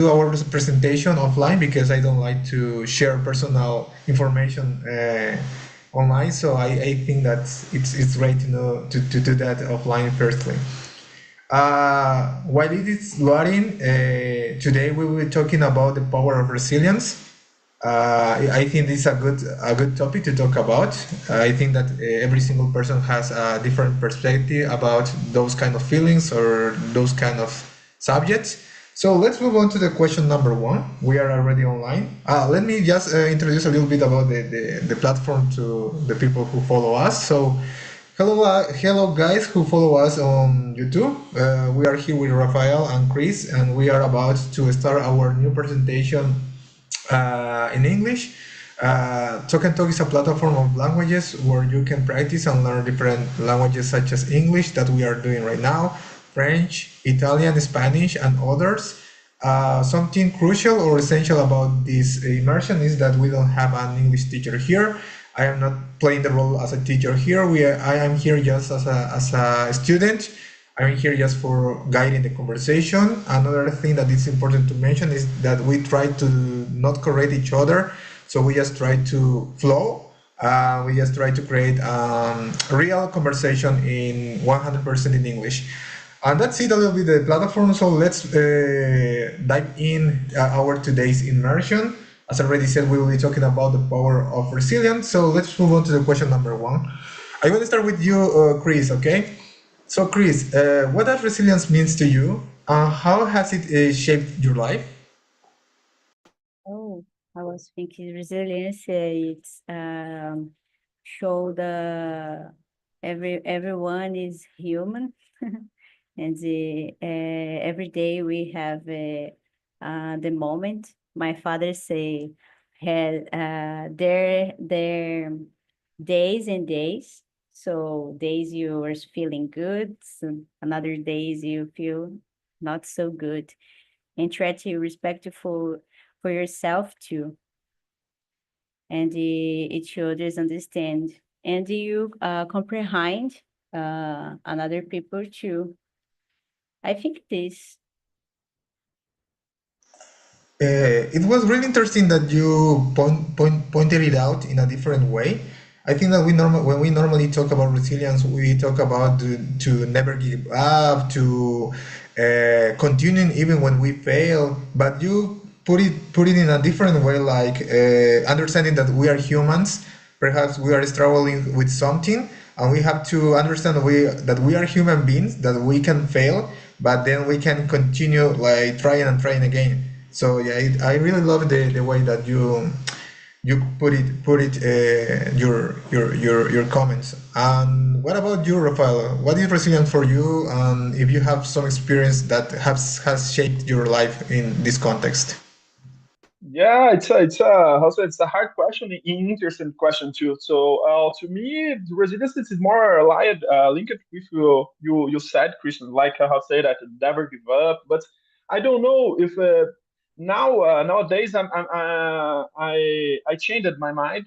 do our presentation offline because I don't like to share personal information online. So I think that it's great to know to do that offline firstly. While it is loading, today we will be talking about the power of resilience. I think this is a good topic to talk about. I think that every single person has a different perspective about those kind of feelings or those kind of subjects. So let's move on to the question number one. We are already online. Let me just introduce a little bit about the platform to the people who follow us. So hello guys who follow us on YouTube. We are here with Rafael and Chris, and we are about to start our new presentation in English. TALK is a platform of languages where you can practice and learn different languages such as English that we are doing right now, French, Italian, Spanish, and others. Something crucial or essential about this immersion is that we don't have an English teacher here. I am not playing the role as a teacher here. I am here just as a student. I'm here just for guiding the conversation. Another thing that is important to mention is that we try to not correct each other. So we just try to flow. We just try to create real conversation in 100% in English. And that's it a little bit the platform. So let's dive in our today's immersion. As I already said, we will be talking about the power of resilience. So let's move on to the question number one. I want to start with you, Chris. Okay. So, Chris, what does resilience means to you? How has it shaped your life? Oh, I was thinking resilience. It's show the everyone is human, and every day we have the moment. My father say had their days and days. So days you are feeling good, some another days you feel not so good, and try to respectful for yourself too, and each others understand, and you comprehend another people too. I think this. It was really interesting that you pointed it out in a different way. I think that when we normally talk about resilience, we talk about to never give up, to continuing even when we fail. But you put it in a different way, like understanding that we are humans. Perhaps we are struggling with something, and we have to understand that we are human beings, that we can fail, but then we can continue like trying and trying again. So yeah, I really love the way that you put it your comments. And what about you, Rafael? What is resilience for you? And if you have some experience that has shaped your life in this context. Yeah, it's a also it's a hard question, interesting question too. So to me, the resilience is more linked with you said, Christian, like how say that never give up. But I don't know if nowadays I changed my mind.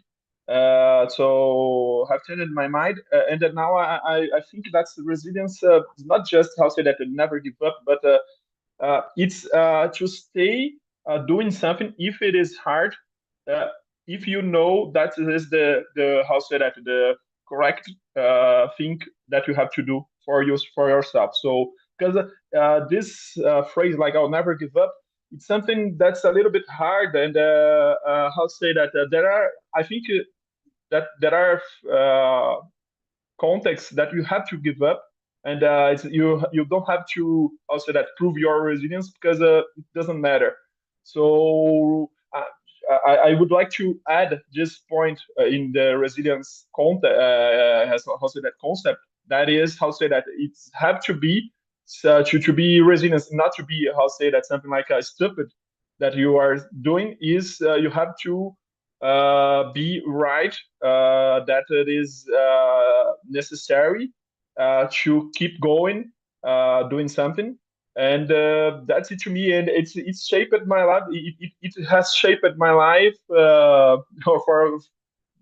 So have changed my mind, and then now I think that's resilience. Not just how say that never give up, but it's to stay doing something if it is hard, uh, if you know that it is the how say that the correct thing that you have to do for yourself. So because this phrase like I'll never give up, it's something that's a little bit hard, and how say that there are I think that there are contexts that you have to give up, and you don't have to also that prove your resilience because it doesn't matter. So I would like to add this point in the resilience concept, has how say that concept, that is how say that it's have to be to be resilient, not to be how say that something like stupid that you are doing, is you have to be right, that it is necessary to keep going, doing something, and that's it to me. And it's shaped my life. It has shaped my life for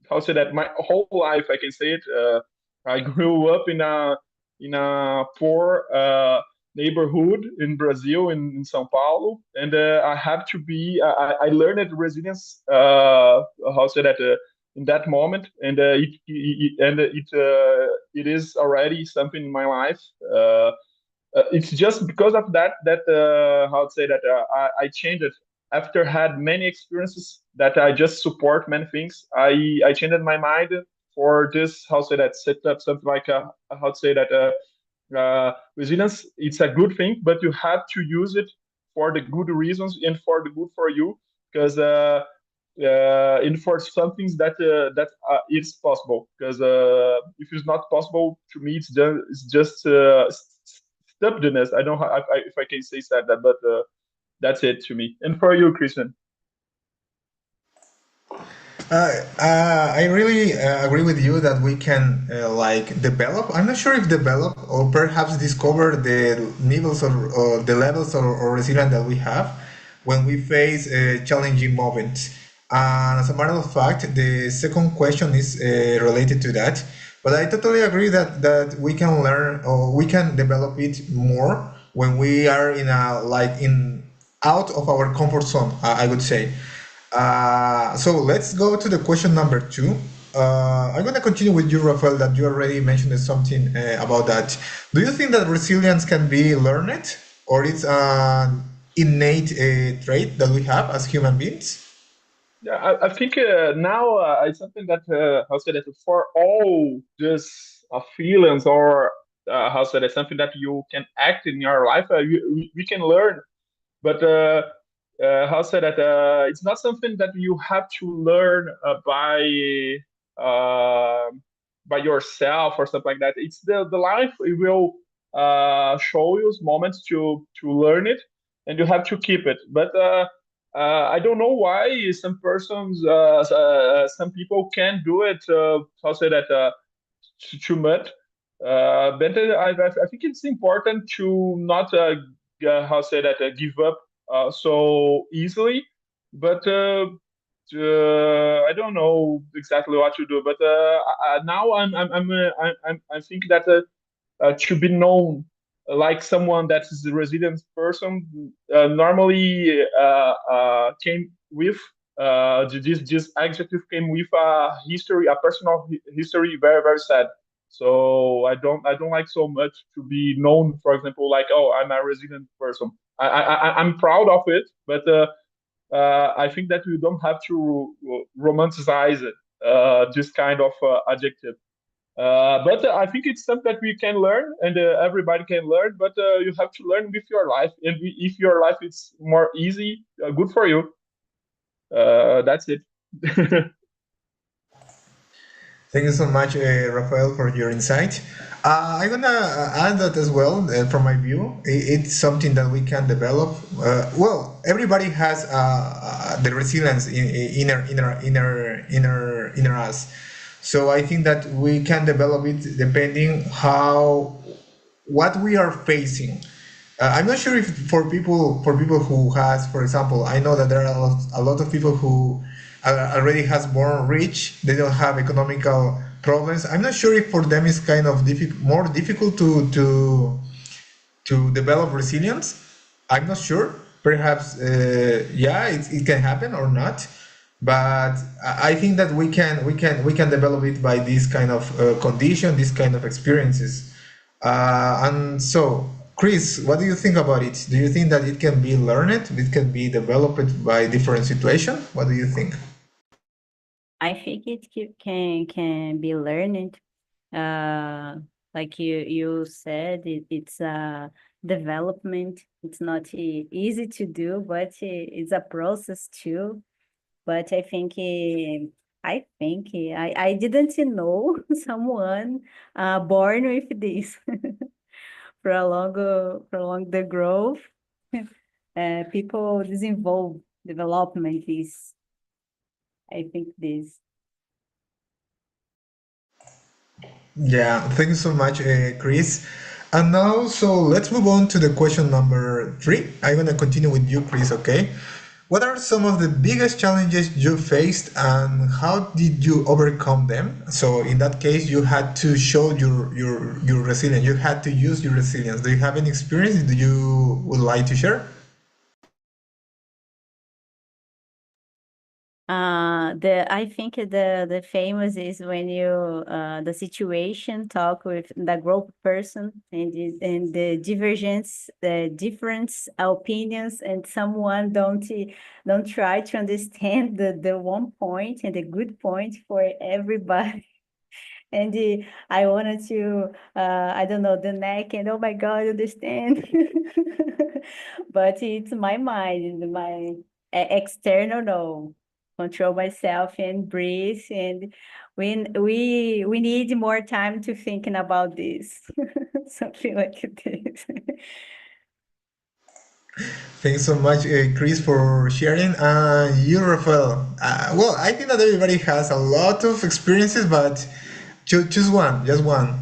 how say that my whole life. I can say it. I grew up in a poor neighborhood in Brazil, in São Paulo, and I have to be. I learned resilience. How say that? In that moment, and it is already something in my life. It's just because of that how to say that I changed it after had many experiences that I just support many things. I changed my mind for this how to say that set up something like how to say that resilience. It's a good thing, but you have to use it for the good reasons and for the good for you, because and for some things that it's possible, because if it's not possible to me, it's just stubbornness. I don't know if I can say that, but that's it to me. And for you, Christian? I really agree with you that we can like develop. I'm not sure if develop or perhaps discover the levels or the levels or resilience that we have when we face challenging moments. And as a matter of fact, the second question is related to that. But I totally agree that we can learn or we can develop it more when we are in a like in out of our comfort zone. I would say. So let's go to the question number two. I'm going to continue with you, Rafael, that you already mentioned something about that. Do you think that resilience can be learned or it's an innate trait that we have as human beings? Yeah, I think now it's something that how say that for all this feelings or how say that something that you can act in your life, we can learn. But how say that it's not something that you have to learn uh, by yourself or something like that. It's the life. It will show you moments to learn it, and you have to keep it. But I don't know why some persons, some people can do it. How say that too much. But I think it's important to not how say that give up so easily. But I don't know exactly what to do. But now I think that to be known like someone that is a resilient person normally came with this adjective came with a history, a personal history, very very sad. So I don't like so much to be known, for example, like, oh, I'm a resilient person. I'm proud of it, but I think that we don't have to romanticize it, this kind of adjective. But I think it's something that we can learn, and everybody can learn. But you have to learn with your life, and if your life is more easy, good for you. That's it. Thank you so much, Rafael, for your insight. I'm gonna add that as well. From my view, it's something that we can develop. Well, everybody has the resilience in us. So I think that we can develop it depending how what we are facing. I'm not sure if for people who has, for example, I know that there are a lot of people who already has born rich. They don't have economical problems. I'm not sure if for them it's kind of more difficult to develop resilience. I'm not sure. Perhaps yeah, it can happen or not. But I think that we can develop it by this kind of condition, this kind of experiences. And so, Chris, what do you think about it? Do you think that it can be learned? It can be developed by different situation? What do you think? I think it can be learned. Uh, like you said, it's a development. It's not easy to do, but it's a process too. But I didn't know someone born with this prolong the growth. People development is, I think this. Yeah, thank you so much, Chris. And now, so let's move on to the question number three. I'm gonna continue with you, Chris. Okay. What are some of the biggest challenges you faced and how did you overcome them? So in that case, you had to show your resilience. You had to use your resilience. Do you have any experience that you would like to share? I think the famous is when you the situation talk with the group person and the divergence, the different opinions, and someone don't try to understand the one point and the good point for everybody. And I wanted to, I don't know, the neck and oh my God, understand. But it's my mind, and my external, no. Control myself and breathe. And we need more time to thinking about this. Something like this. Thanks so much, Chris, for sharing. You, Rafael. Well, I think that everybody has a lot of experiences, but choose one, just one.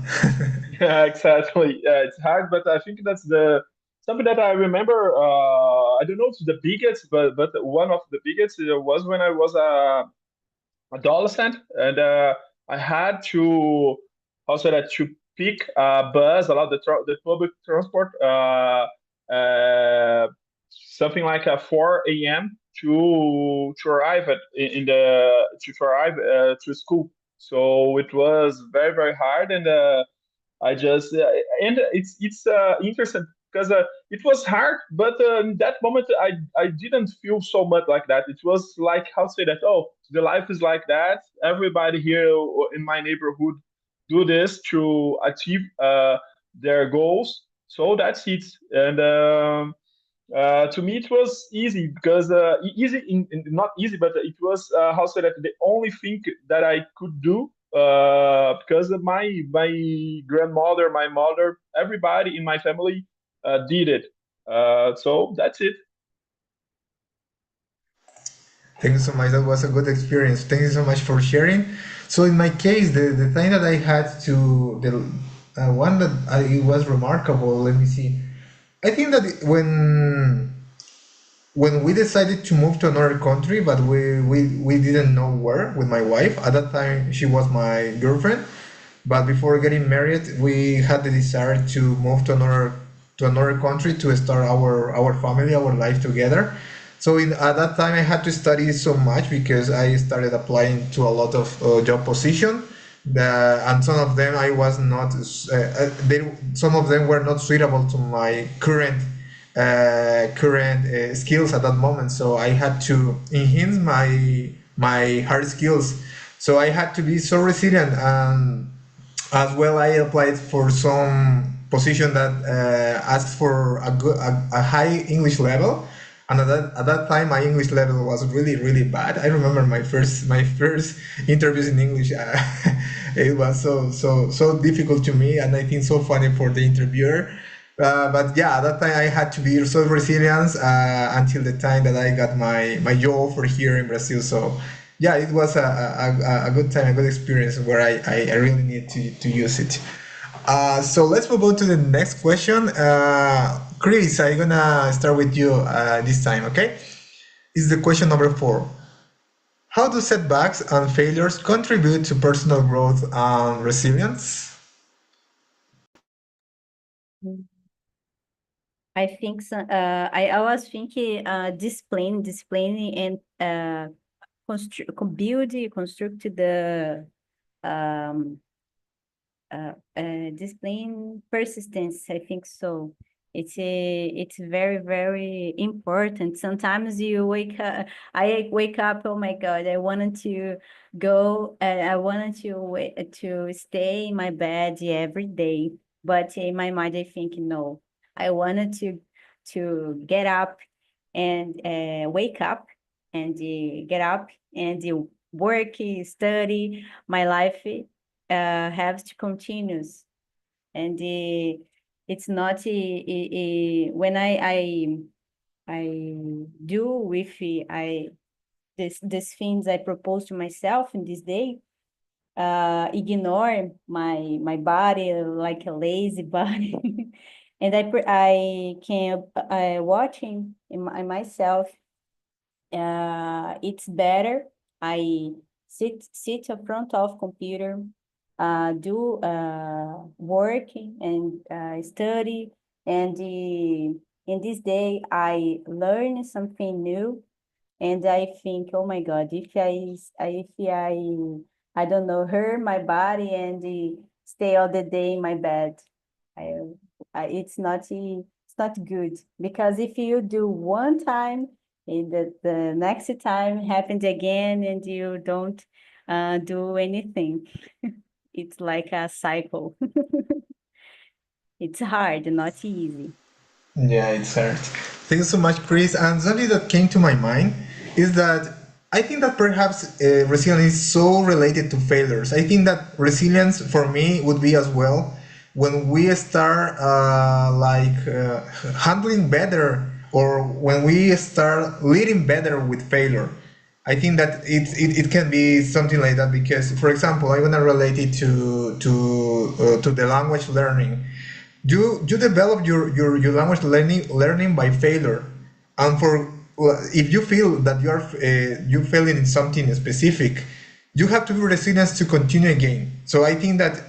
Yeah, exactly. It's hard, but I think that's the something that I remember. I don't know if it's the biggest, but one of the biggest was when I was a adolescent, and I had to also that to pick a bus, a lot of the public transport, something like 4 a.m. to arrive in the to arrive to school. So it was very very hard, and I just and it's interesting because it was hard, but in that moment I didn't feel so much like that. It was like how to say that, oh, the life is like that. Everybody here in my neighborhood do this to achieve their goals. So that's it. And to me, it was easy because easy not easy, but it was how to say that the only thing that I could do because of my grandmother, my mother, everybody in my family did it. So that's it. Thank you so much. That was a good experience. Thank you so much for sharing. So in my case, the thing that I had to the one that it was remarkable. Let me see. I think that when we decided to move to another country, but we didn't know where with my wife. At that time, she was my girlfriend. But before getting married, we had the desire to move to another country to start our family, our life together. So at that time, I had to study so much because I started applying to a lot of job position. And some of them I was not. Some of them were not suitable to my current skills at that moment. So I had to enhance my hard skills. So I had to be so resilient, and as well I applied for some position that asked for a high English level. And at that time my English level was really really bad. I remember my first interviews in English. It was so difficult to me, and I think so funny for the interviewer. But yeah, at that time I had to be so resilient until the time that I got my job offer here in Brazil. So yeah, it was a good time, a good experience where I really need to use it. So let's move on to the next question. Chris, I'm gonna start with you this time, okay? Is the question number 4. How do setbacks and failures contribute to personal growth and resilience? I think so, I was thinking discipline and construct the um discipline persistence. I think so. It's very very important. Sometimes you wake up. I wake up. Oh my God! I wanted to go. I wanted to stay in my bed every day. But in my mind, I think no. I wanted to get up and wake up and get up and work, study. My life has to continues, and it's not when I do with I this things I propose to myself in this day, ignore my body like a lazy body. And I can watching in myself it's better. I sit in front of computer, do work and study, and in this day I learn something new, and I think, oh my God, if I don't know, hurt my body and stay all the day in my bed, I, it's not good, because if you do one time and the next time happens again and you don't do anything, it's like a cycle. It's hard, not easy. Yeah, it's hard. Thank you so much, Chris. And something that came to my mind is that I think that perhaps resilience is so related to failures. I think that resilience for me would be as well when we start handling better, or when we start leading better with failure. I think that it can be something like that because, for example, I want to relate it to the language learning. You develop your language learning by failure, and for if you feel that you failing in something specific, you have to be resilient to continue again. So I think that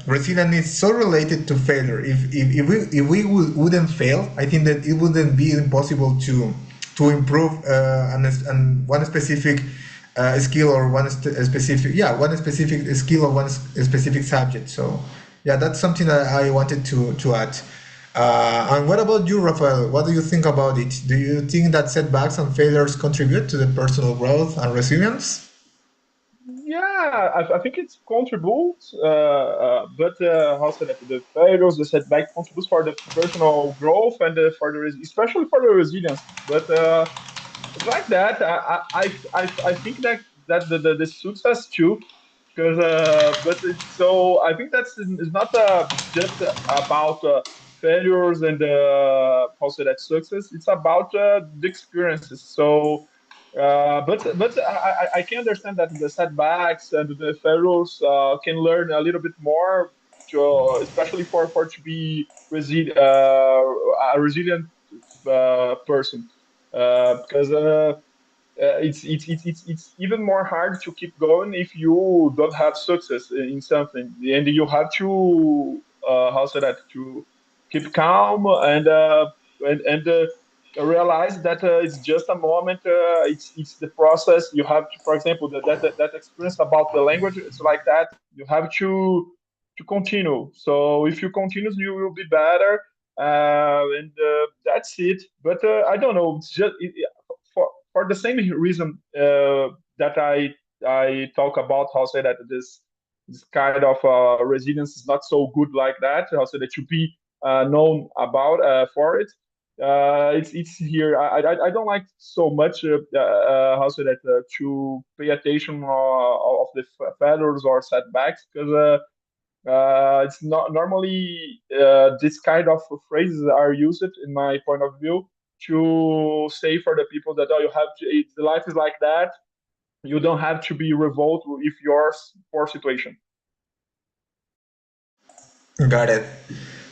resilience is so related to failure. If we wouldn't fail, I think that it wouldn't be impossible to improve one specific skill, or one specific skill, or one specific subject. So yeah, that's something that I wanted to add. And what about you, Rafael? What do you think about it? Do you think that setbacks and failures contribute to the personal growth and resilience? Yeah, I think it contributes, but how say that the failures, the setback contributes for the personal growth and for especially for the resilience. But it's like that. I think that the success too, because but it's so I think it's not just about failures and how say that success. It's about the experiences. So. But I can understand that the setbacks and the failures can learn a little bit more, especially for to be a resilient person, because it's even more hard to keep going if you don't have success in something, and you have to how say that to keep calm and realize that it's just a moment. It's the process. You have to, for example, that experience about the language. It's like that. You have to continue. So if you continue, you will be better. And that's it. But I don't know. It's just for the same reason that I talk about how say that this kind of resilience is not so good like that. How say that to be known about for it. It's here. I don't like so much how say that to pay attention of the failures or setbacks because it's not normally this kind of phrases are used in my point of view to say for the people that oh you have to the life is like that, you don't have to be revolted if your poor situation. Got it.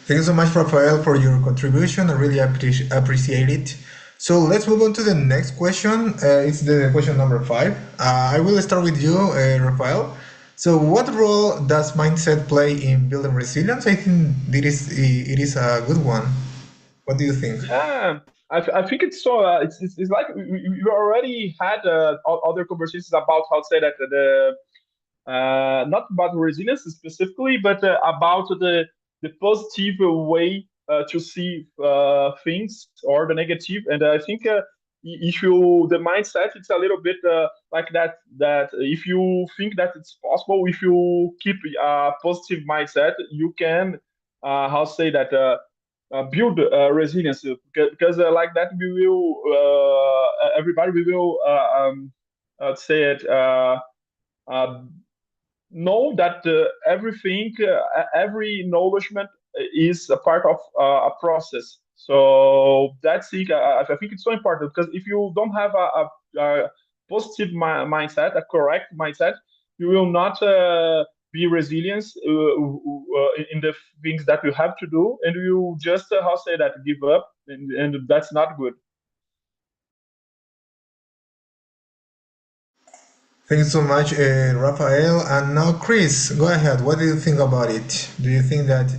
Thank you so much, Rafael, for your contribution. I really appreciate it. So let's move on to the next question. It's the question number 5. I will start with you, Rafael. So, what role does mindset play in building resilience? I think it is a good one. What do you think? Yeah, I think it's so it's like we already had other conversations about how to say that the not about resilience specifically, but about the positive way to see things or the negative. And I think if you the mindset, it's a little bit like that. That if you think that it's possible, if you keep a positive mindset, you can how say that. Build resilience because like that we will everybody we will say it uh, know that every acknowledgement is a part of a process. So that's it. I think it's so important because if you don't have a positive mindset, a correct mindset, you will not be resilient in the things that you have to do, and you just how say that give up, and that's not good. Thanks so much, Rafael. And now, Chris, go ahead. What do you think about it? Do you think that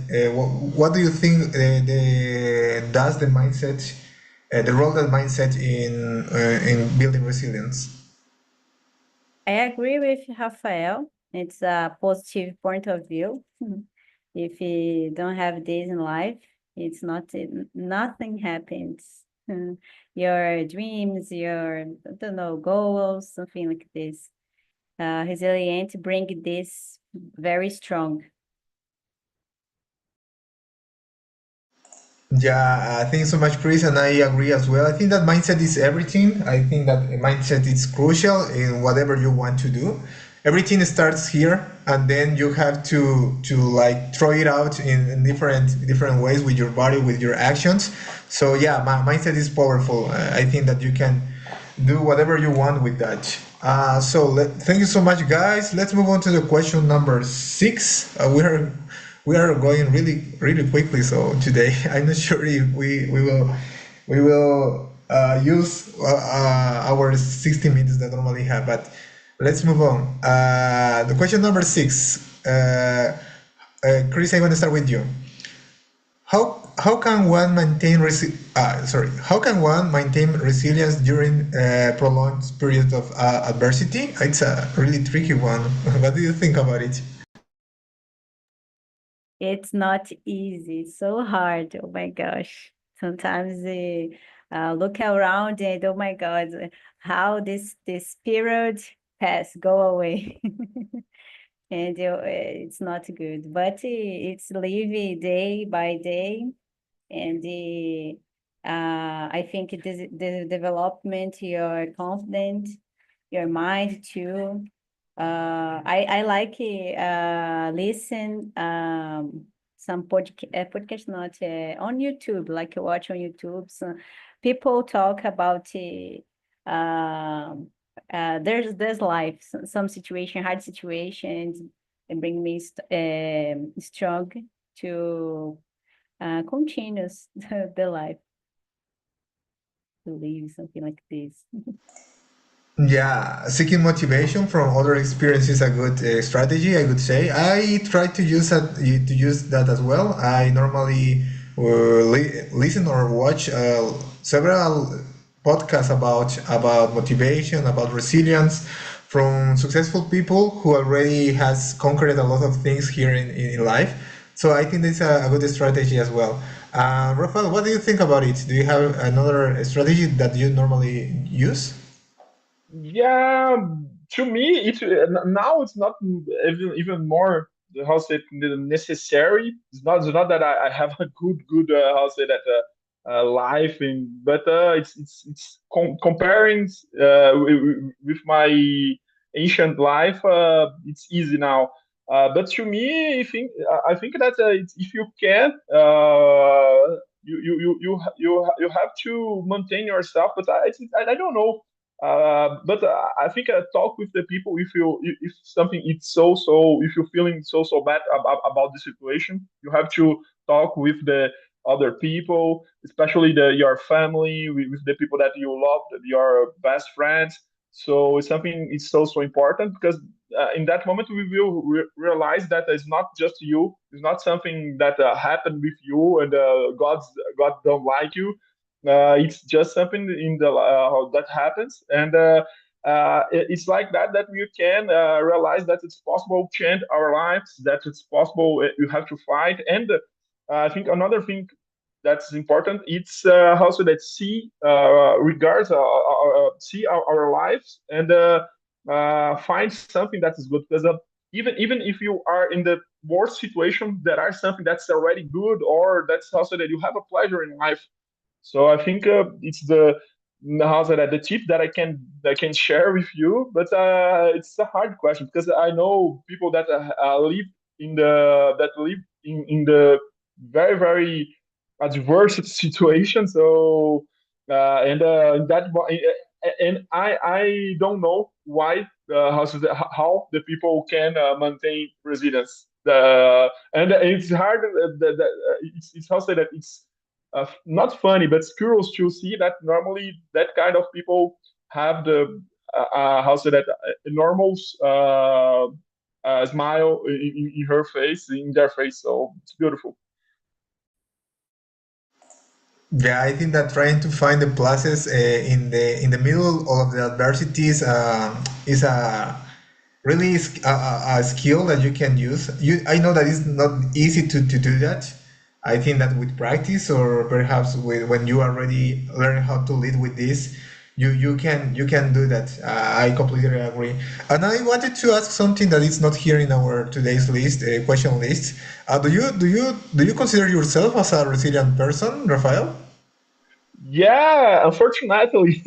what do you think the does the mindset, the role that mindset in building resilience? I agree with Rafael. It's a positive point of view. If you don't have this in life, it's not nothing happens. Your dreams, your I don't know goals, something like this. Resilient bring this very strong. Yeah, thanks so much, Chris, and I agree as well. I think that mindset is everything. I think that a mindset is crucial in whatever you want to do. Everything starts here, and then you have to like throw it out in different ways with your body, with your actions. So yeah, my mindset is powerful. I think that you can do whatever you want with that. Thank you so much, guys. Let's move on to the question number 6. We are going really quickly. So today, I'm not sure if we will use our 60 minutes that normally have, but let's move on. The question number 6. Chris, I want to start with you. How can one maintain how can one maintain resilience during prolonged periods of adversity? It's a really tricky one. What do you think about it? It's not easy, so hard. Oh my gosh. Sometimes look around and oh my God, how this period go away. And it's not good. But it's live day by day. And I think the development, your confidence, your mind too. I like listen some podcast not on YouTube, like watch on YouTube. So people talk about there's life, some situation, hard situations, and bring me strong to continue the life to live something like this. Yeah, seeking motivation from other experience is a good strategy, I would say. I try to use that as well. I normally listen or watch several podcasts about motivation, about resilience from successful people who already has conquered a lot of things here in life. So I think that's a good strategy as well. Rafael, what do you think about it? Do you have another strategy that you normally use? Yeah, to me, now it's not even more how to say it, necessary. It's not that I have a good how to say that life in, but it's comparing with my ancient life. It's easy now. But to me, I think that if you can, you have to maintain yourself. But I don't know, but I think talk with the people if something it's if you're feeling so bad about the situation, you have to talk with the other people, especially your family, with the people that you love, your best friends. So it's something it's so important because in that moment we will realize that it's not just you, it's not something that happened with you and God don't like you. It's just something in the that happens, and it's like that we can realize that it's possible to change our lives, that it's possible. You have to fight, and I think another thing that's important. It's also that see regards see our lives and find something that is good because even if you are in the worst situation, there are something that's already good or that's also that you have a pleasure in life. So I think it's the tip that I can share with you, but it's a hard question because I know people that live in the very adverse situation. So and in that and I don't know why how the people can maintain resilience. And it's hard. It's also that it's not funny, but it's curious to see that normally that kind of people have the how say that a normal smile in her face, in their face. So it's beautiful. Yeah, I think that trying to find the pluses in the middle of the adversities is a really a skill that you can use. I know that it's not easy to do that. I think that with practice or perhaps when you already learn how to lead with this, you can do that. I completely agree. And I wanted to ask something that is not here in our today's list, question list. Do you consider yourself as a resilient person, Rafael? Yeah, unfortunately,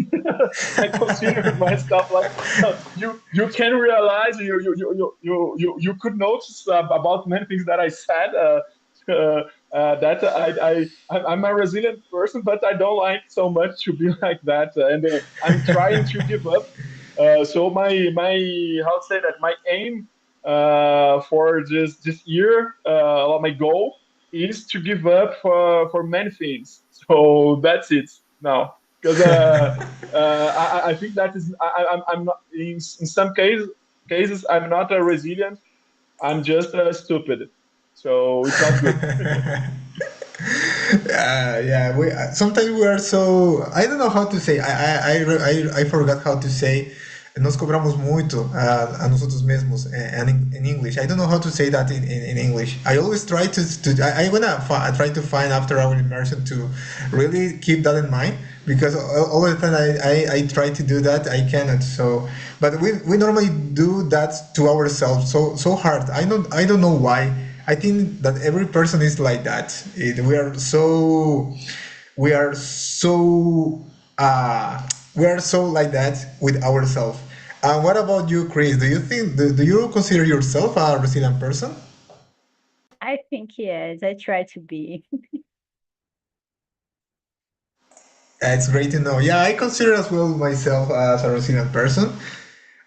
I consider myself like you can realize you could notice about many things that I said. That I'm a resilient person, but I don't like so much to be like that, and I'm trying to give up. So my how to say that my aim for this year, my goal is to give up for many things. So that's it now. Because I think that is I'm not in some cases I'm not a resilient. I'm just stupid. So it's not good. Yeah. Sometimes we are so. I don't know how to say. I forgot how to say. Nos cobramos muito a nosotros mismos in English. I don't know how to say that in English. I always try I try to find after our immersion to really keep that in mind because all the time I try to do that I cannot. So, but we normally do that to ourselves so hard. I don't know why. I think that every person is like that. We are so we are so like that with ourselves. And what about you, Chris? Do you consider yourself a resilient person? I think yes, I try to be. It's great to know. Yeah, I consider as well myself as a resilient person.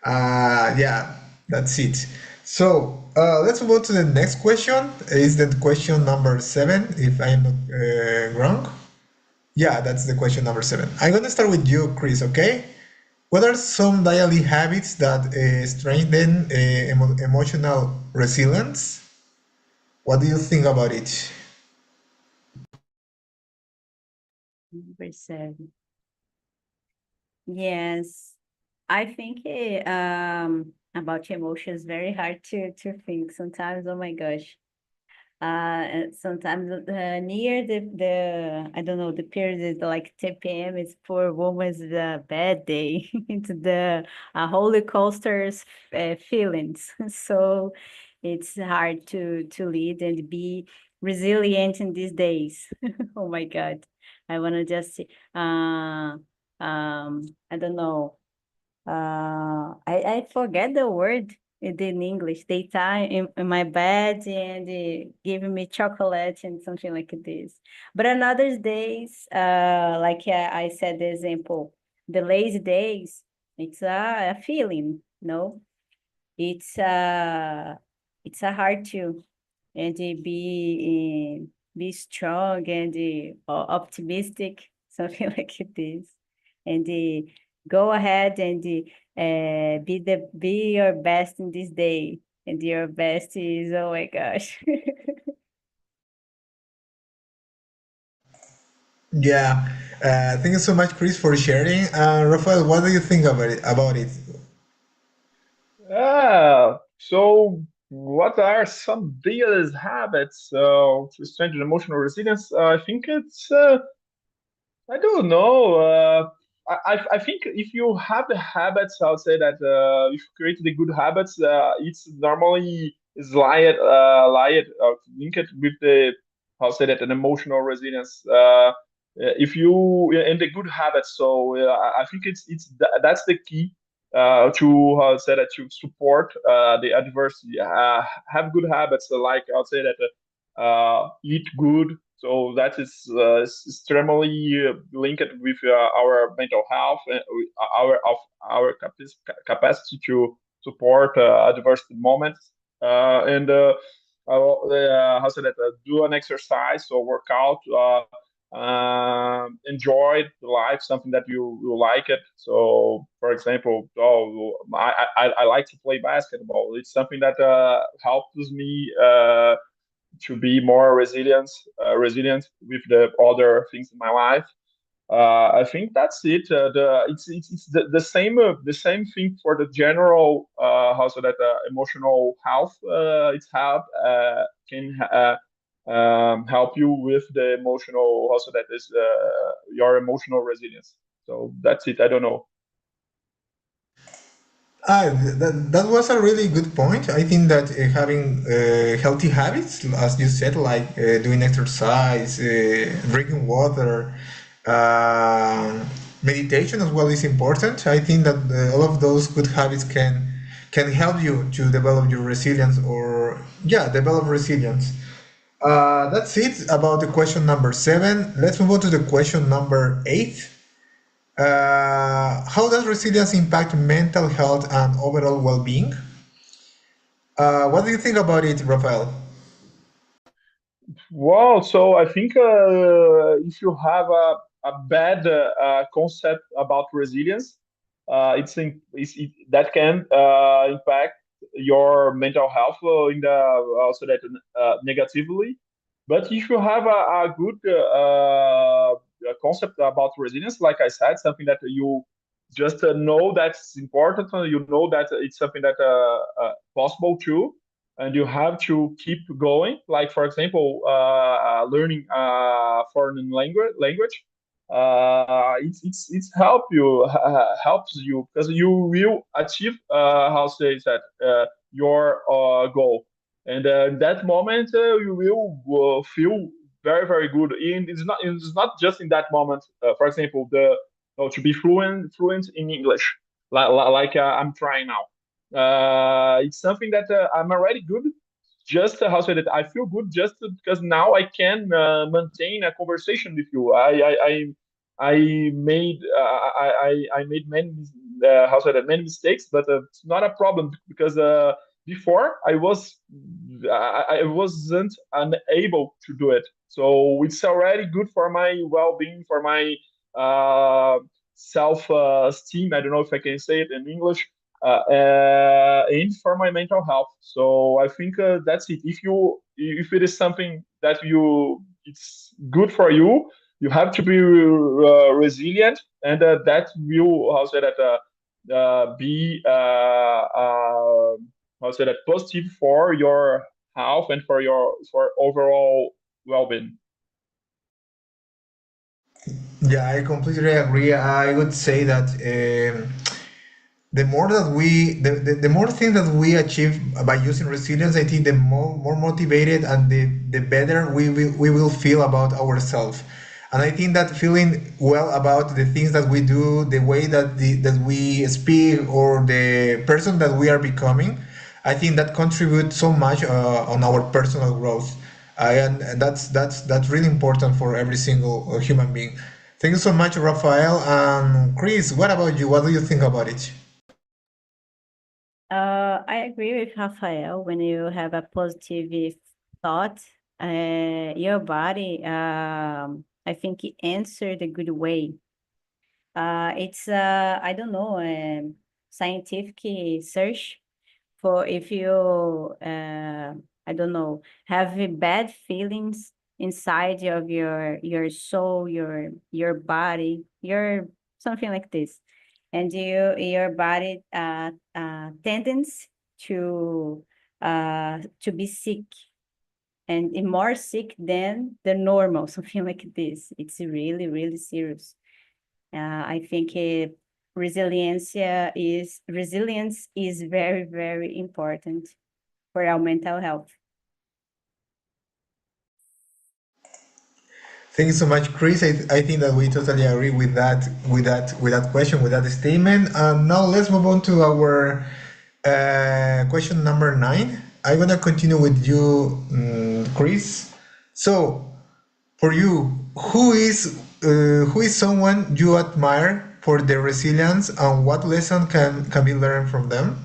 Yeah, that's it. So let's move on to the next question. Is that question number 7, if I'm not wrong? Yeah, that's the question number 7. I'm gonna start with you, Chris. Okay. What are some daily habits that strengthen emotional resilience? What do you think about it? Number 7. Yes, I think about emotions very hard to think sometimes. Oh my gosh. And sometimes near the I don't know, the period is like 10 p.m. is for women's bad day. It's the roller coasters feelings. So it's hard to lead and be resilient in these days. Oh my God. I want to just I don't know. I forget the word in English. They tie in my bed and giving me chocolate and something like this. But on other days, like I said, the example, the lazy days, it's a feeling, no? It's it's a hard to and be strong and optimistic, something like this, and go ahead and be your best in this day. And your best is, oh my gosh. Yeah, thank you so much, Chris, for sharing. Rafael, what do you think about it? Yeah. So, what are some daily habits to strengthen emotional resilience? I think it's I don't know. I think if you have the habits, I would say that if you create the good habits, it's normally is linked with the how to say that an emotional resilience. If you in the good habits, so I think that's the key to how to say that to support the adversity. Have good habits like I'll say that eat good, so that is extremely linked with our mental health and our capacity to support adverse moments. And how to say that do an exercise or workout. enjoy the life, something that you like it. So, for example, I like to play basketball. It's something that helps me to be more resilient with the other things in my life. I think that's it. It's the same thing for the general how so that emotional health. It's help can help you with the emotional also that is your emotional resilience. So that's it. I don't know. That was a really good point. I think that having healthy habits, as you said, like doing exercise, drinking water, uh, meditation as well is important. I think that all of those good habits can help you to develop your resilience or yeah, develop resilience. That's it about the question number 7. Let's move on to the question number 8. How does resilience impact mental health and overall well-being? What do you think about it, Rafael? Wow. So I think if you have a bad concept about resilience, that can impact your mental health in the also that negatively. But if you have a good concept about resilience, like I said, something that you just know that's important, you know that it's something that possible too, and you have to keep going. Like for example, learning foreign language. It's helps you because you will achieve how say that your goal, and in that moment you will feel very good. And it's not just in that moment. For example, to be fluent in English, like I'm trying now. It's something that I'm already good. Just how say that I feel good just because now I can maintain a conversation with you. I made I made many how say that many mistakes, but it's not a problem because before I wasn't unable to do it. So it's already good for my well-being, for my uh, self esteem. I don't know if I can say it in English, and for my mental health. So I think that's it. If it is something that it's good for you, you have to be resilient, and that will how say that be how say that positive for your health and for overall well-being. Yeah, I completely agree. I would say that the more that the more things that we achieve by using resilience, I think the more motivated and the better we will feel about ourselves. And I think that feeling well about the things that we do, the way that we speak, or the person that we are becoming, I think that contributes so much on our personal growth. And that's really important for every single human being. Thank you so much, Rafael. And Chris, what about you? What do you think about it? I agree with Rafael. When you have a positive thought, your body, I think it answered a good way. It's I don't know, scientific search for if you I don't know, have bad feelings inside of your soul, your body, your something like this, and your body tendency to be sick and more sick than the normal, something like this. It's really really serious. I think resilience is very, very important for our mental health. Thank you so much, Chris. I think that we totally agree with that question, with that statement. And now let's move on to our question number 9. I'm gonna continue with you, Chris. So, for you, who is someone you admire for their resilience, and what lesson can be learned from them?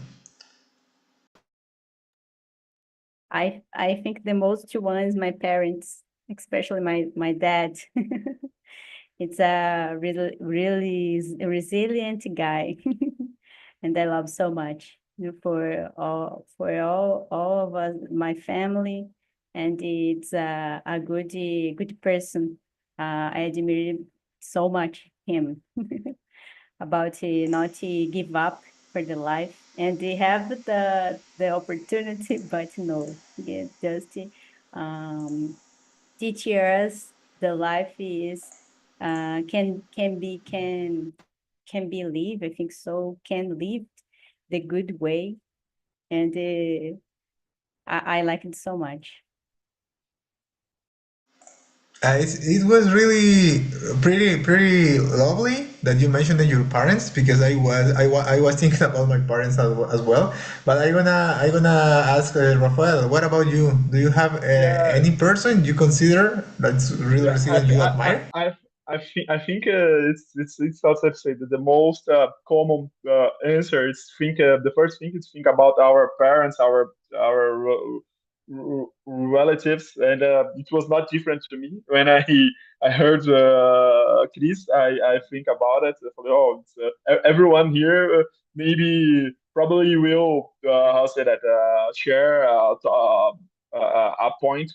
I think the most one is my parents. especially my dad. It's a really resilient guy, and I love so much for all of us, my family, and it's a good person. I admire so much him about not to give up for the life, and they have the opportunity, but no, yeah, just teach us the life is can be lived. I think so. Can live the good way, and I like it so much. It was really pretty lovely that you mentioned your parents because I was thinking about my parents as well. But I gonna ask Rafael, what about you? Do you have Yeah, any person you consider that's really yeah. resilient you admire? I think it's also to say that the most common answer is think the first thing is think about our parents, our relatives, and it was not different to me when I heard Chris. I think about it. I thought, oh, everyone here maybe probably will how say that share a point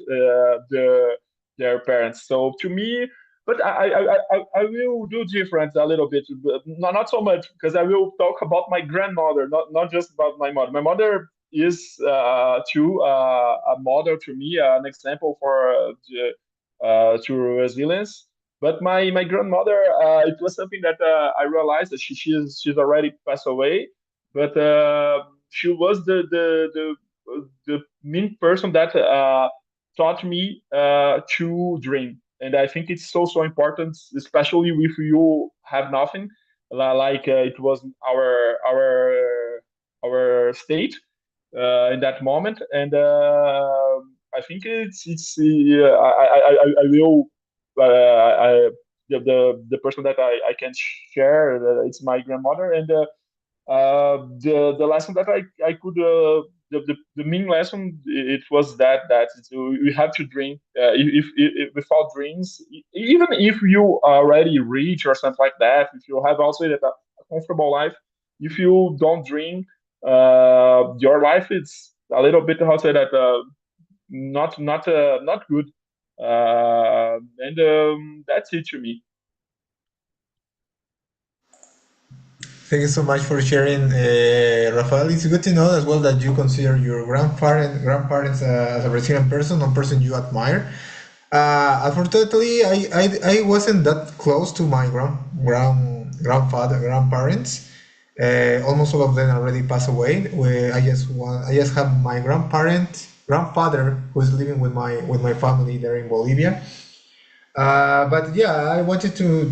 their parents. So to me, but I will do different a little bit, but not so much because I will talk about my grandmother, not just about my mother. My mother is too a model to me, an example for to resilience. But my grandmother, it was something that I realized that she's already passed away, but she was the main person that taught me to dream. And I think it's so important, especially if you have nothing, like it was our state in that moment. And I think it's I will the person that I can share it's my grandmother. And the lesson that I could the main lesson it was that we have to dream. If without dreams, even if you are already rich or something like that, if you have also a comfortable life, if you don't dream, your life is a little bit how to say that not good. And that's it to me. Thank you so much for sharing, Rafael. It's good to know as well that you consider your grandparents as a Brazilian person, a person you admire. Unfortunately, I wasn't that close to my grandparents. Almost all of them already passed away. I just have my grandfather who is living with my family there in Bolivia. But yeah, I wanted to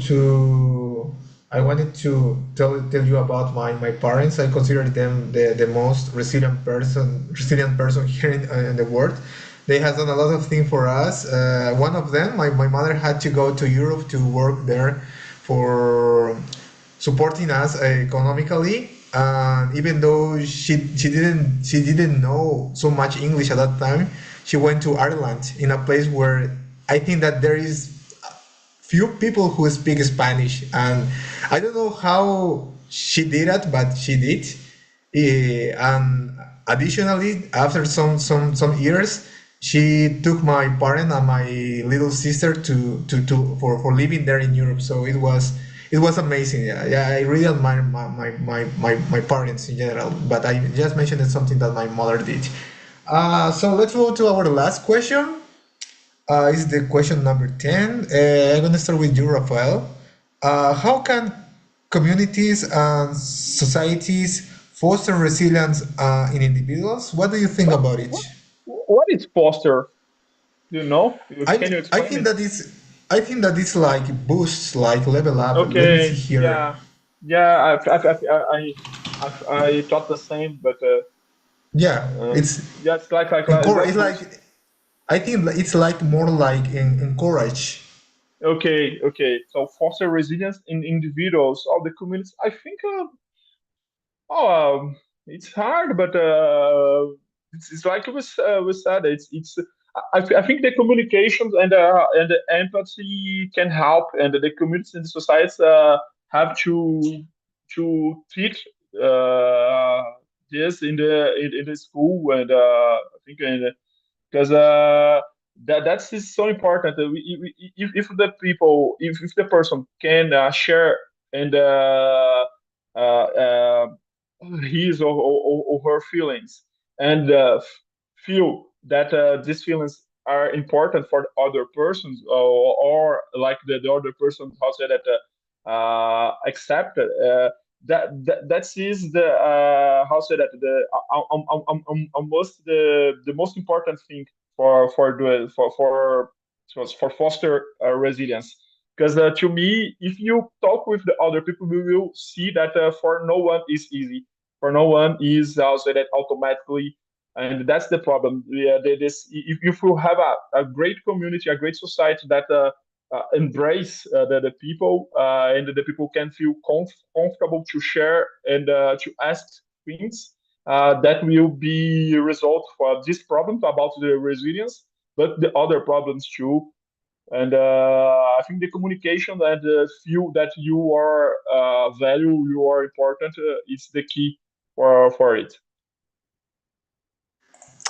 tell you about my parents. I consider them the most resilient person here in the world. They have done a lot of things for us. One of them, my mother had to go to Europe to work there for supporting us economically. And even though she didn't know so much English at that time, she went to Ireland in a place where I think that there is few people who speak Spanish, and I don't know how she did it, but she did. And additionally, after some years, she took my parent and my little sister for living there in Europe. So it was amazing. Yeah, I really admire my parents in general. But I just mentioned it's something that my mother did. So let's move to our last question. Is the question number 10. I'm going to start with you, Rafael. How can communities and societies foster resilience in individuals? What do you think What about it? what what is foster? Do you know? I, Can you I explain think me? that it's like boosts, like level up. Let me see Okay, here. yeah, yeah. I thought the same, but Yeah, it's yeah, it's it's it's like boost. like I think it's like more like encourage. Okay, okay. So foster resilience in individuals of the communities. I think oh, it's hard, but it's like we said. It's I think the communications and the empathy can help, and the communities and the societies have to teach uh, this in the school, and I think because that's is so important. If the people, if the person can share and uh, his or her feelings, and feel that these feelings are important for the other persons, or like the other person how say that accept it. That is the how say that the almost the most important thing for foster resilience. Because to me, if you talk with the other people, you will see that for no one is easy. For no one is also that automatically, and that's the problem. Yeah, this if you have a great community, a great society that embrace the people, and the people can feel comfortable to share and to ask things, that will be a result for this problem about the resilience, but the other problems too. And I think the communication and feel that you are value, you are important, is the key for it.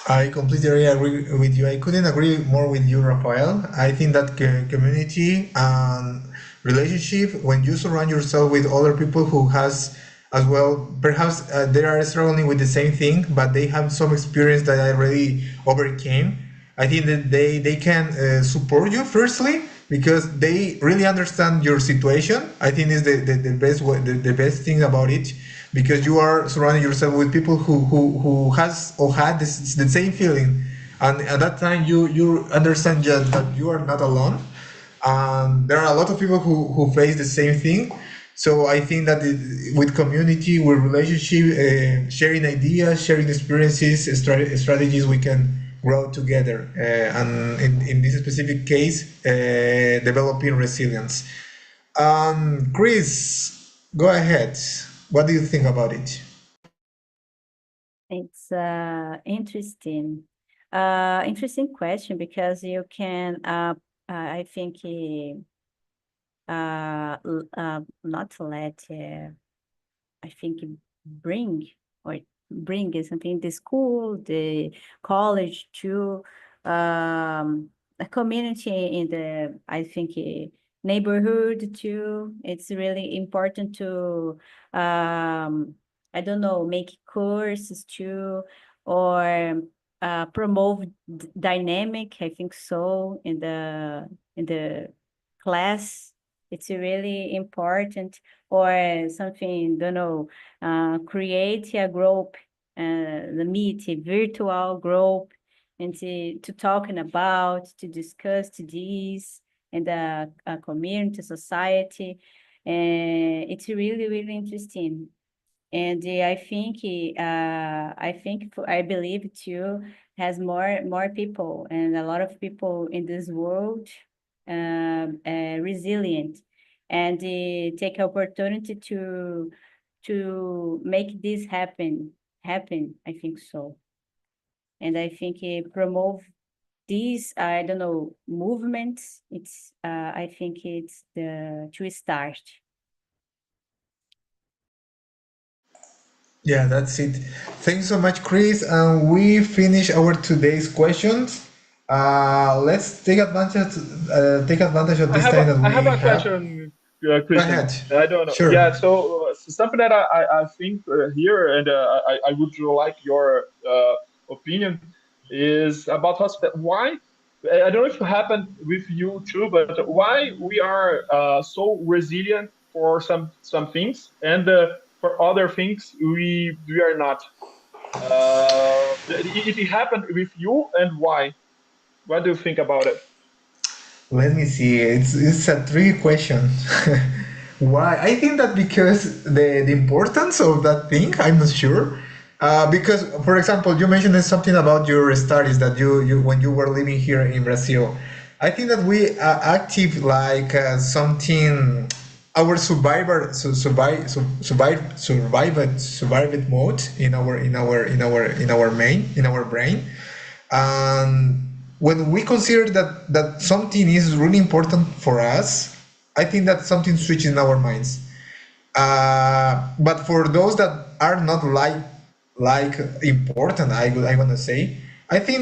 I completely agree with you. I couldn't agree more with you, Rafael. I think that community and relationship, when you surround yourself with other people who has as well, perhaps they are struggling with the same thing, but they have some experience that I already overcame. I think that they can support you firstly because they really understand your situation. I think is the best way, the best thing about it because you are surrounding yourself with people who has or had the same feeling, and at that time you understand just that you are not alone. There are a lot of people who face the same thing. So I think that with community, with relationship, sharing ideas, sharing experiences, strategies, we can grow together. And in this specific case, developing resilience. Chris, go ahead. What do you think about it? It's interesting. Interesting question because you can, I think, not let, I think, bring or bring is something the school, the college to a community in the, I think, neighborhood too. It's really important to, I don't know, make courses too, or promote dynamic. I think so in the class. It's really important, or something, don't know, create a group, meet a virtual group, and to talking about, to discuss this in the community, society. And it's really, really interesting. And I believe too has more people and a lot of people in this world resilient, and take opportunity to make this happen. I think so, and I think promote these, I don't know, movements. It's I think it's the to start. Yeah, that's it. Thanks so much, Chris. And we finish our today's questions. Let's take advantage of this time that I have we a have. question, Go Christian. ahead. I don't know. Sure. Yeah, so something that I think here, and I would like your opinion, is about hospital. Why? I don't know if it happened with you too, but why we are so resilient for some things, and for other things we are not. It happened with you, and why? What do you think about it? Let me see. It's a tricky question. Why? I think that because the importance of that thing, I'm not sure. Because, for example, you mentioned something about your studies that you when you were living here in Brazil. I think that we are active like something our survival mode in our brain, and when we consider that something is really important for us, I think that something switches in our minds. But for those that are not like important, I wanna say, I think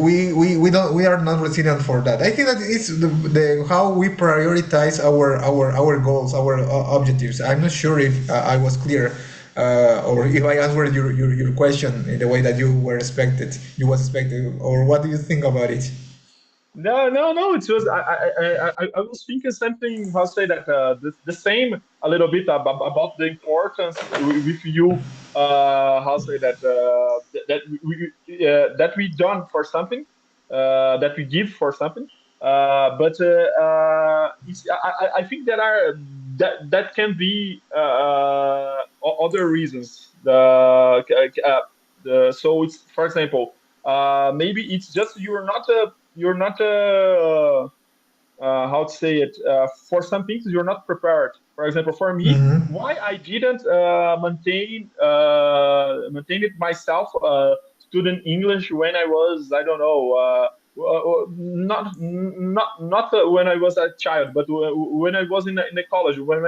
we don't we are not resilient for that. I think that it's the how we prioritize our goals, our objectives. I'm not sure if I was clear, or if I answered your question in the way that you was expected, or what do you think about it? No, no, no. It was I was thinking something. How to say that the same a little bit about the importance with you. How to say that that we done for something, that we give for something. But it's, I think there are that can be other reasons. The so it's for example, maybe it's just you're not how to say it for some things you're not prepared. For example, for me, Mm-hmm. why I didn't maintain it myself, student English when I was, I don't know, not when I was a child, but when I was in a college, when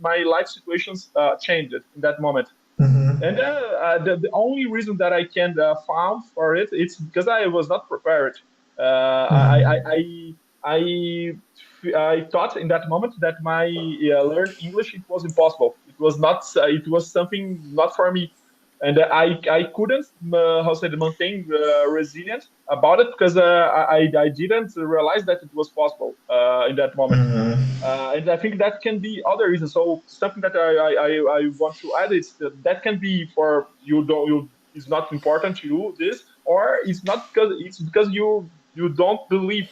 my life situations changed in that moment. And Mm-hmm. the only reason that I can found for it, it's because I was not prepared. I I thought in that moment that my learn English it was impossible. It was not. It was something not for me, and I couldn't how say maintain resilient about it because I didn't realize that it was possible in that moment. Mm-hmm. And I think that can be other reasons. So something that I want to add is that that can be for you don't you is not important to you this, or it's because you don't believe,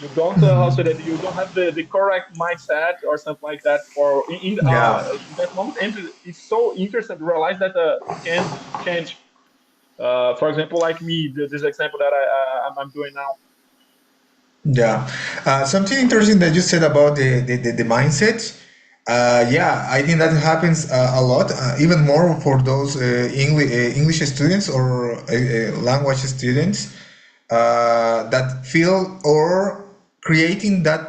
you don't how say that you don't have the correct mindset or something like that for Yeah. in that moment. And it's so interesting to realize that it can change. For example, like me, this example that I'm doing now. Yeah. Something interesting that you said about the mindset. Yeah, I think that happens a lot, even more for those English students or language students that feel or creating that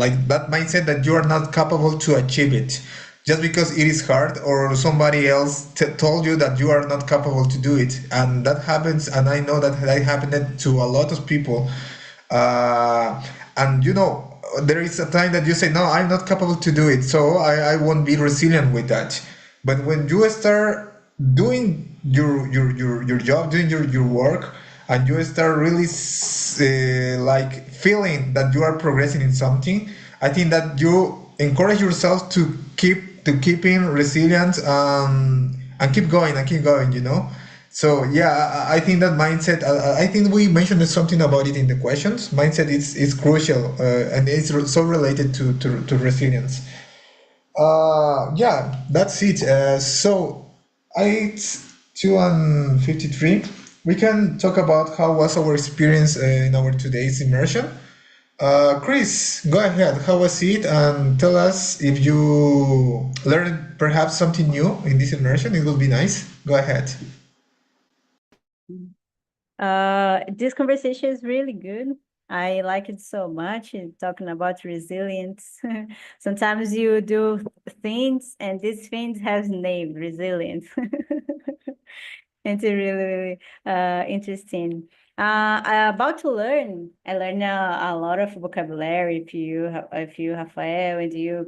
like that mindset that you are not capable to achieve it just because it is hard or somebody else told you that you are not capable to do it, and that happens, and I know that happened to a lot of people. And you know, there is a time that you say no, I'm not capable to do it, so I won't be resilient with that. But when you start doing your job, doing your work, and you start really like feeling that you are progressing in something, I think that you encourage yourself to keeping resilient, and keep going, you know. So yeah, I think that mindset. I think we mentioned something about it in the questions. Mindset is crucial, and it's so related to resilience. Yeah, that's it. So it's 2:53. We can talk about how was our experience in our today's immersion. Chris, go ahead. How was it? And tell us if you learned perhaps something new in this immersion. It will be nice. Go ahead. This conversation is really good. I like it so much, talking about resilience. Sometimes you do things and these things has name resilience. It's really, really interesting. About to learn, I learned a lot of vocabulary. If you, Rafael, and you,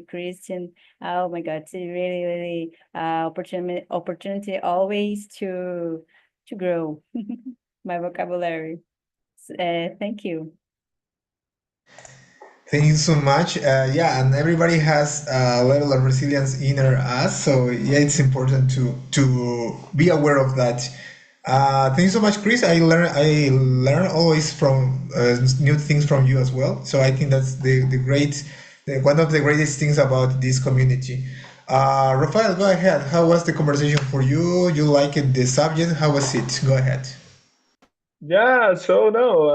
Christian. Oh my God, it's really, really opportunity always to grow my vocabulary. Thank you. Thank you so much. Yeah, and everybody has a level of resilience inner us, so yeah, it's important to be aware of that. Thank you so much, Chris. I learn always from new things from you as well. So I think that's one of the greatest things about this community. Rafael, go ahead. How was the conversation for you? You liked the subject? How was it? Go ahead. Yeah, so no,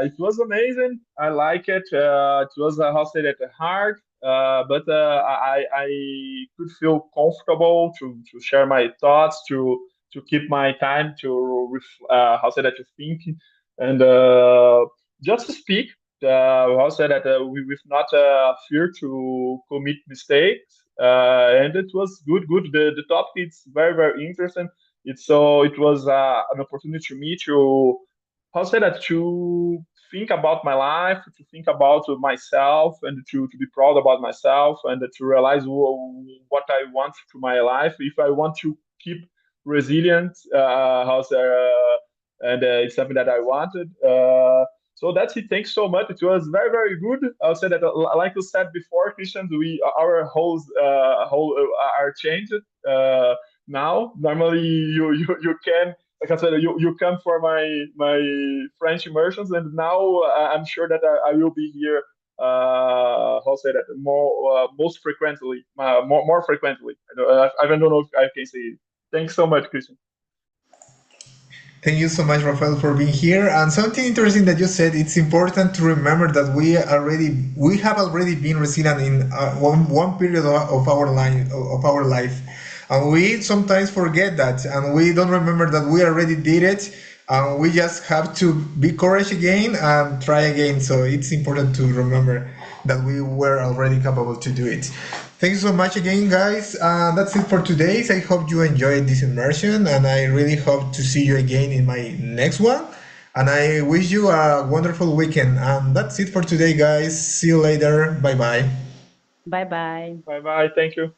it was amazing. I like it. It was how say that hard, but I could feel comfortable to share my thoughts, keep my time to how say that to think and just to speak. How say that with not fear to commit mistakes. And it was good. The topic is very interesting. It was an opportunity to me to how say that to think about my life, to think about myself, and to be proud about myself, and to realize what I want to my life. If I want to keep resilient, and it's something that I wanted. So that's it. Thanks so much. It was very good. I'll say that, like you said before, Christian, our whole are changed now. Normally, you can like I said, you come for my French immersions, and now I'm sure that I will be here. How say that most frequently, more frequently. I don't know if I can say it. Thanks so much, Christian. Thank you so much, Rafael, for being here. And something interesting that you said, it's important to remember that we have already been resilient in one period of our life, and we sometimes forget that, and we don't remember that we already did it, and we just have to be courage again and try again. So it's important to remember that we were already capable to do it. Thanks so much again, guys. That's it for today. I hope you enjoyed this immersion, and I really hope to see you again in my next one. And I wish you a wonderful weekend. And that's it for today, guys. See you later. Bye bye. Bye bye. Bye bye. Thank you.